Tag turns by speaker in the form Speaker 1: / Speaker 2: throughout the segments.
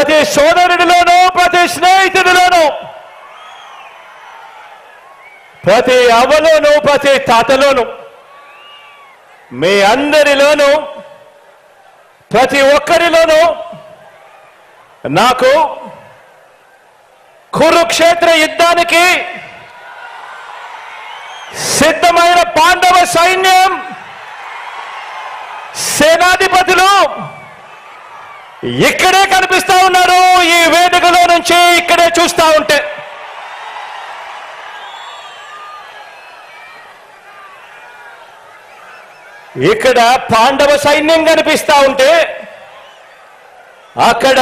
Speaker 1: ప్రతి సోదరుడిలోనూ, ప్రతి స్నేహితుడిలోనూ, ప్రతి అవ్వలోనూ, ప్రతి తాతలోనూ, మీ అందరిలోనూ, ప్రతి ఒక్కరిలోనూ నాకు కురుక్షేత్ర యుద్ధానికి సిద్ధమైన పాండవ సైన్యం సేనాధిపతులు ఇక్కడే కనిపిస్తా ఉన్నారు. ఈ వేదికలో నుంచి ఇక్కడే చూస్తా ఉంటే ఇక్కడ పాండవ సైన్యం కనిపిస్తా ఉంటే అక్కడ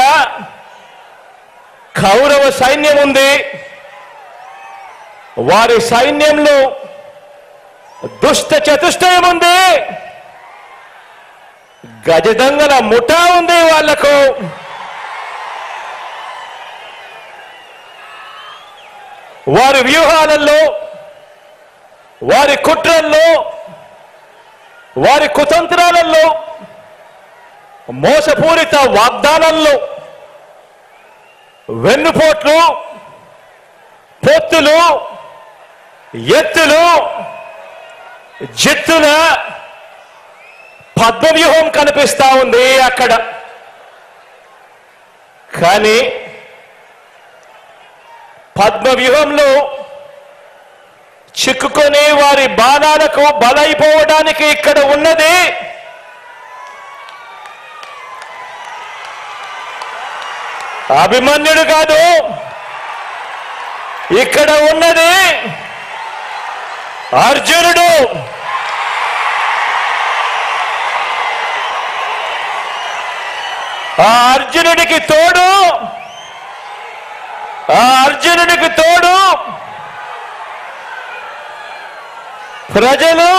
Speaker 1: కౌరవ సైన్యం ఉంది. వారి సైన్యంలో దుష్ట చతుష్టయం ఉంది. గజదంగల ముఠా ఉంది. వాళ్లకు వారి వ్యూహాలలో, వారి కుట్రల్లో, వారి కుతంత్రాలలో, మోసపూరిత వాగ్దానాల్లో, వెన్నుపోట్లు, పొత్తులు, ఎత్తులు, జిత్తుల పద్మవ్యూహం కనిపిస్తా ఉంది అక్కడ. కానీ పద్మవ్యూహంలో చిక్కుకొని వారి బాణాలకు బలైపోవడానికి ఇక్కడ ఉన్నది అభిమన్యుడు కాదు. ఇక్కడ ఉన్నది అర్జునుడు. ఆ అర్జునుడికి తోడు ప్రజలు,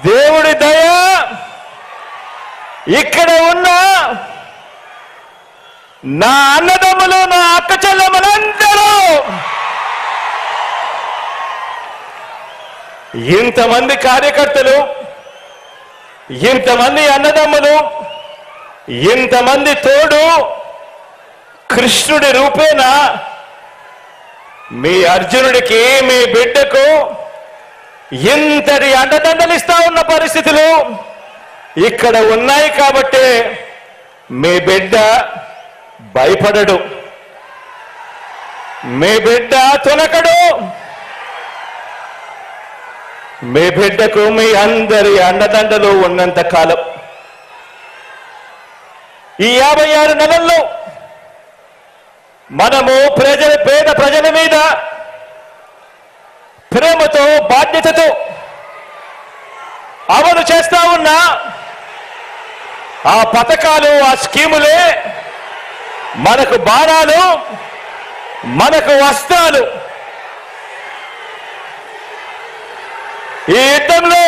Speaker 1: దేవుడి దయ, ఇక్కడ ఉన్న నా అన్నదమ్ములు, నా అక్క చెల్లెమ్మలందరూ, ఇంతమంది కార్యకర్తలు, ఇంతమంది అన్నదమ్ములు, ఇంతమంది తోడు కృష్ణుడి రూపేణ మీ అర్జునుడికి, మీ బిడ్డకు ఇంతటి అండదండలిస్తా ఉన్న పరిస్థితులు ఇక్కడ ఉన్నాయి. కాబట్టి మీ బిడ్డ భయపడడు, మీ బిడ్డ తునకడు. మీ బిడ్డకు మీ అందరి అండదండలు ఉన్నంత కాలం, ఈ 56 నెలల్లో మనము పేద ప్రజల మీద ప్రేమతో, బాధ్యతతో అమలు చేస్తా ఉన్న ఆ పథకాలు, ఆ స్కీములే మనకు బాణాలు, మనకు వస్త్రాలు. ఈ యుద్ధంలో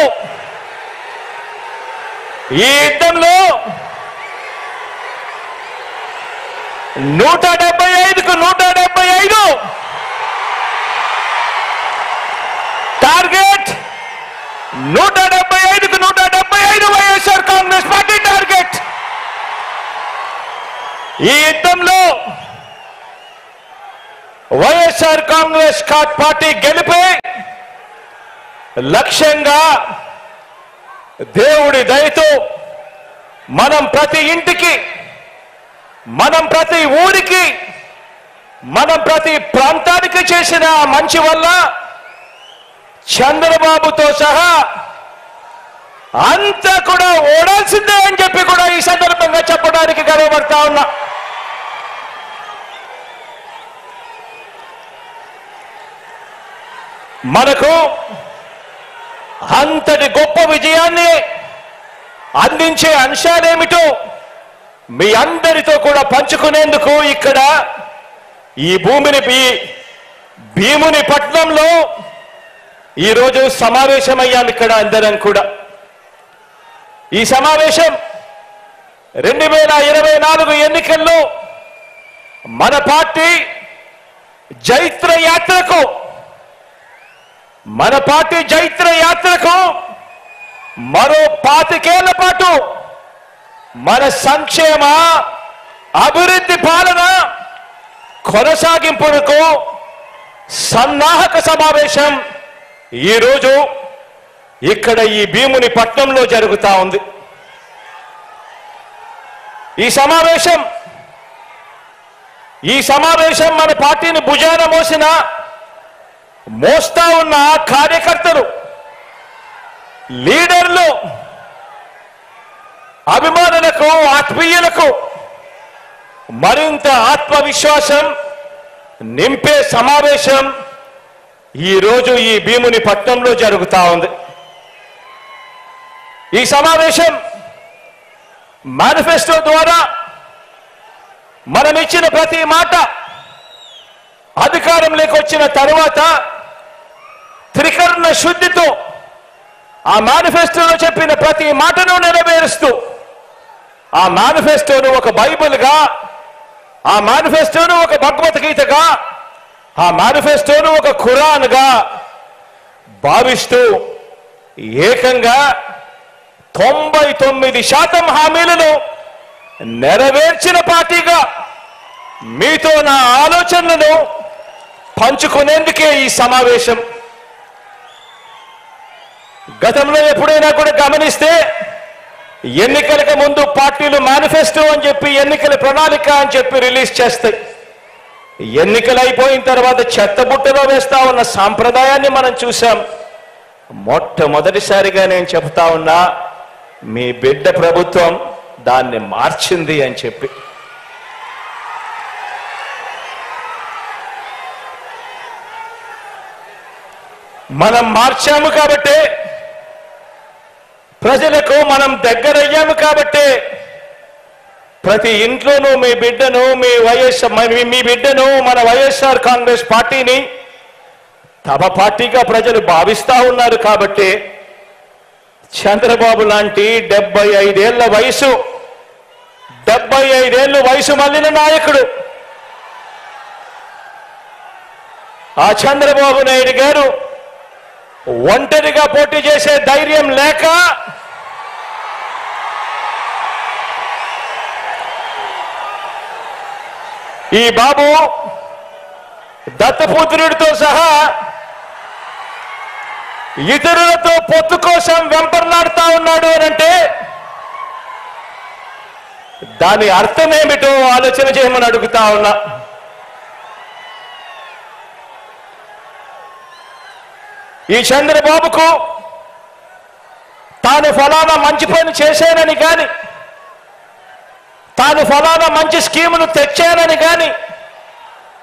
Speaker 1: 175కు 175 టార్గెట్. 175కు 175 వైఎస్ఆర్ కాంగ్రెస్ పార్టీ టార్గెట్. ఈ యుద్ధంలో వైఎస్ఆర్ కాంగ్రెస్ పార్టీ గెలిపే లక్ష్యంగా దేవుడి దయతో మనం ప్రతి ఇంటికి, మనం ప్రతి ఊరికి, మనం ప్రతి ప్రాంతానికి చేసిన మంచి వల్ల చంద్రబాబుతో సహా అంతా కూడా ఓడాల్సిందే అని చెప్పి కూడా ఈ సందర్భంగా చెప్పడానికి గర్వపడతా ఉన్నా. మనకు అంతటి గొప్ప విజయాన్ని అందించే అంశాలేమిటో మీ అందరితో కూడా పంచుకునేందుకు ఇక్కడ ఈ భీముని పట్నంలో ఈరోజు సమావేశమయ్యాం. ఇక్కడ అందరం కూడా ఈ సమావేశం 2024 ఎన్నికల్లో మన పార్టీ జైత్ర యాత్రకు మరో 25 ఏళ్ల పాటు మన సంక్షేమ, అభివృద్ధి పాలన కొనసాగింపునకు సన్నాహక సమావేశం ఈరోజు ఇక్కడ ఈ భీముని పట్నంలో జరుగుతా ఉంది. ఈ సమావేశం మన పార్టీని భుజాన మోస్తా ఉన్న కార్యకర్తలు, లీడర్లు, అభిమానులకు, ఆత్మీయులకు మరింత ఆత్మవిశ్వాసం నింపే సమావేశం ఈరోజు ఈ భీముని పట్నంలో జరుగుతా ఉంది. ఈ సమావేశం మేనిఫెస్టో ద్వారా మనం ఇచ్చిన ప్రతి మాట అధికారంలోకి వచ్చిన తరువాత త్రికరణ శుద్ధితో ఆ మేనిఫెస్టోలో చెప్పిన ప్రతి మాటను నెరవేరుస్తూ ఆ మేనిఫెస్టోను ఒక బైబిల్గా, ఆ మేనిఫెస్టోను ఒక భగవద్గీతగా, ఆ మేనిఫెస్టోను ఒక ఖురాన్గా భావిస్తూ ఏకంగా 99% హామీలను నెరవేర్చిన పార్టీగా మీతో నా ఆలోచనలను పంచుకునేందుకే ఈ సమావేశం. గతంలో ఎప్పుడైనా కూడా గమనిస్తే ఎన్నికలకు ముందు పార్టీలు మేనిఫెస్టో అని చెప్పి, ఎన్నికల ప్రణాళిక అని చెప్పి రిలీజ్ చేస్తాయి. ఎన్నికలు అయిపోయిన తర్వాత చెత్తబుట్టలో వేస్తా ఉన్న సాంప్రదాయాన్ని మనం చూసాం. మొట్టమొదటిసారిగా నేను చెప్తా ఉన్నా, మీ బిడ్డ ప్రభుత్వం దాన్ని మార్చింది అని చెప్పి. మనం మార్చాము కాబట్టే, ప్రజలకు మనం దగ్గరయ్యాము కాబట్టే ప్రతి ఇంట్లోనూ మీ బిడ్డను, మీ బిడ్డను, మన వైఎస్ఆర్ కాంగ్రెస్ పార్టీని తమ పార్టీగా ప్రజలు భావిస్తా ఉన్నారు. కాబట్టి చంద్రబాబు లాంటి 75 ఏళ్ల వయసు మళ్ళిన నాయకుడు, ఆ చంద్రబాబు నాయుడు గారు ఒంటరిగా పోటీ చేసే ధైర్యం లేక ఈ బాబు దత్తపుత్రుడితో సహా ఇతరులతో పొత్తు కోసం వెంపర్లాడుతా ఉన్నాడు అనంటే దాని అర్థం ఏమిటో ఆలోచన చేయమని అడుగుతా ఉన్నా. ఈ చంద్రబాబుకు తాను ఫలానా మంచి పని చేశానని కానీ, తాను ఫలానా మంచి స్కీమును తెచ్చానని కానీ